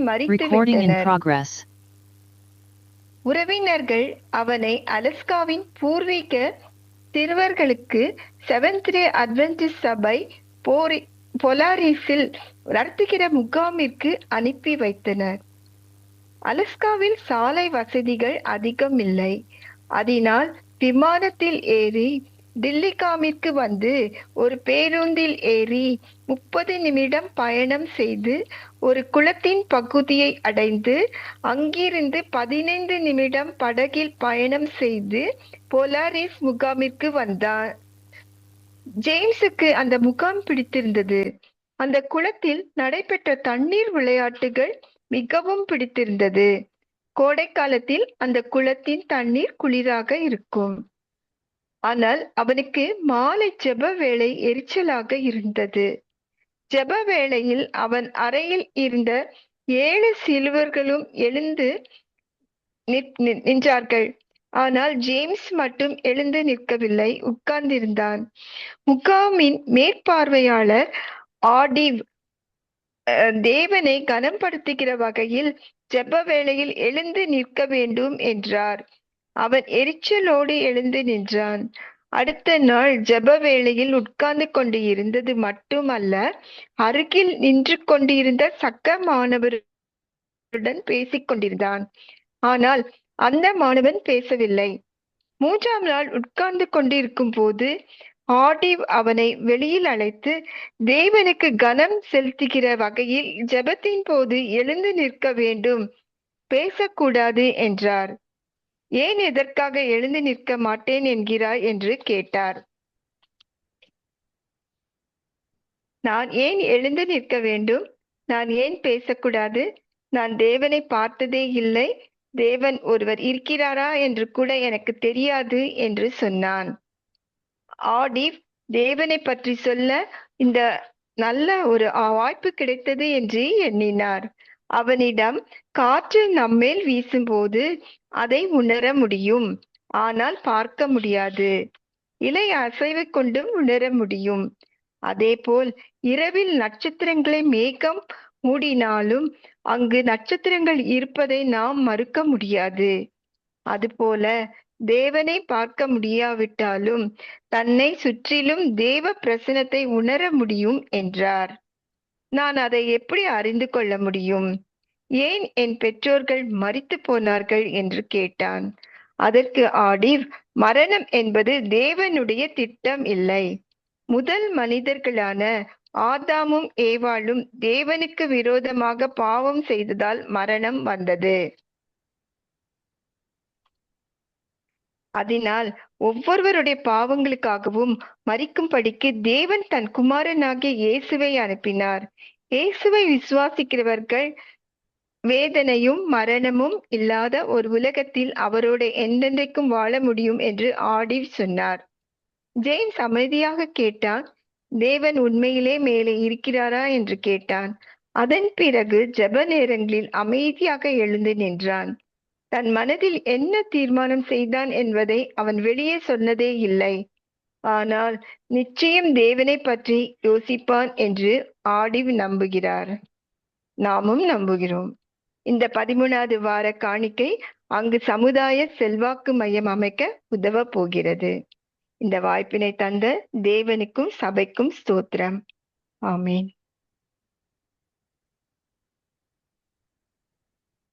மறித்து Recording in விட்டனர். progress. உறவினர்கள் அவனை அலஸ்காவின் பூர்வீக சிறுவர்களுக்கு செவன்த் டே அட்வென்டிஸ்ட் சபை பொலாரிஸில் நடத்துகிற முகாமிற்கு அனுப்பி வைத்தனர். அலஸ்காவில் சாலை வசதிகள் அதிகம் இல்லை. அதனால் விமானத்தில் ஏறி டில்லிகாமிற்கு வந்து ஒரு பேருந்தில் ஏறி 30 நிமிடம் பயணம் செய்து ஒரு குளத்தின் பகுதியை அடைந்து அங்கிருந்து 15 நிமிடம் படகில் பயணம் செய்து பொலாரிஸ் முகாமிற்கு வந்தான். ஜேம்ஸுக்கு அந்த முகாம் பிடித்திருந்தது. அந்த குளத்தில் நடைபெற்ற தண்ணீர் விளையாட்டுகள் மிகவும் பிடித்திருந்தது. கோடை காலத்தில் அந்த குளத்தின் தண்ணீர் குளிராக இருக்கும். ஆனால் அவனுக்கு மாலை ஜெப வேளை எரிச்சலாக இருந்தது. ஜெப வேளையில் அவன் அறையில் இருந்த 7 சிறுவர்களும் எழுந்து நின்றார்கள். ஆனால் ஜேம்ஸ் மட்டும் எழுந்து நிற்கவில்லை, உட்கார்ந்திருந்தான். முகாமின் மேற்பார்வையாளர் ஆடிவ் தேவனை கனப்படுத்துகிற வகையில் ஜெப வேளையில் எழுந்து நிற்க வேண்டும் என்றார். அவன் எரிச்சலோடு எழுந்து நின்றான். அடுத்த நாள் ஜெப வேளையில் உட்கார்ந்து கொண்டு இருந்தது மட்டுமல்ல, அருகில் நின்று கொண்டிருந்த சக மாணவருடன் பேசிக் கொண்டிருந்தான். ஆனால் அந்த மாணவன் பேசவில்லை. 3ஆம் நாள் உட்கார்ந்து கொண்டிருக்கும் போது ஆடிவ் அவனை வெளியில் அழைத்து, தேவனுக்கு கனம் செலுத்துகிற வகையில் ஜெபத்தின் போது எழுந்து நிற்க வேண்டும், பேசக்கூடாது என்றார். ஏன் எதற்காக எழுந்து நிற்க மாட்டேன் என்கிறாய் என்று கேட்டார். நான் ஏன் எழுந்து நிற்க வேண்டும்? நான் ஏன் பேசக்கூடாது? நான் தேவனை பார்த்ததே இல்லை. தேவன் ஒருவர் இருக்கிறாரா என்று கூட எனக்கு தெரியாது என்று சொன்னான். ஆடிவ் தேவனை பற்றி சொல்ல இந்த நல்ல ஒரு வாய்ப்பு கிடைத்தது என்று எண்ணினார். அவனிடம் காற்று நம்மேல் வீசும்போது அதை உணர முடியும், ஆனால் பார்க்க முடியாது. இலை அசைவு கொண்டும் உணர முடியும். அதேபோல் இரவில் நட்சத்திரங்களை மேகம் மூடினாலும் அங்கு நட்சத்திரங்கள் இருப்பதை நாம் மறுக்க முடியாது. அதுபோல தேவனை பார்க்க முடியாவிட்டாலும் தன்னை சுற்றிலும் தேவ பிரசன்னத்தை உணர முடியும் என்றார். நான் அதை எப்படி அறிந்து கொள்ள முடியும்? ஏன் என் பெற்றோர்கள் மரித்து போனார்கள் என்று கேட்டான். அதற்கு ஆடிவ், மரணம் என்பது தேவனுடைய திட்டம் இல்லை. முதல் மனிதர்களான ஆதாமும் ஏவாளும் தேவனுக்கு விரோதமாக பாவம் செய்ததால் மரணம் வந்தது. அதனால் ஒவ்வொருவருடைய பாவங்களுக்காகவும் மரிக்கும்படிக்கு தேவன் தன் குமாரனாகிய இயேசுவை அனுப்பினார். இயேசுவை விசுவாசிக்கிறவர்கள் வேதனையும் மரணமும் இல்லாத ஒரு உலகத்தில் அவரோட என்றென்றைக்கும் வாழ முடியும் என்று ஆடிவ் சொன்னார். ஜேம்ஸ் அமைதியாக கேட்டான். தேவன் உண்மையிலே மேலே இருக்கிறாரா என்று கேட்டான். அதன் பிறகு ஜெப நேரங்களில் அமைதியாக எழுந்து நின்றான். தன் மனதில் என்ன தீர்மானம் செய்தான் என்பதை அவன் வெளியே சொன்னதே இல்லை. ஆனால் நிச்சயம் தேவனை பற்றி யோசிப்பான் என்று ஆடிவ் நம்புகிறார். நாமும் நம்புகிறோம். இந்த 13வது வார காணிக்கை அங்கு சமுதாய செல்வாக்கு மையம் அமைக்க உதவ போகிறது. இந்த வாய்ப்பினை தந்த தேவனுக்கும் சபைக்கும் ஸ்தோத்திரம். ஆமீன்.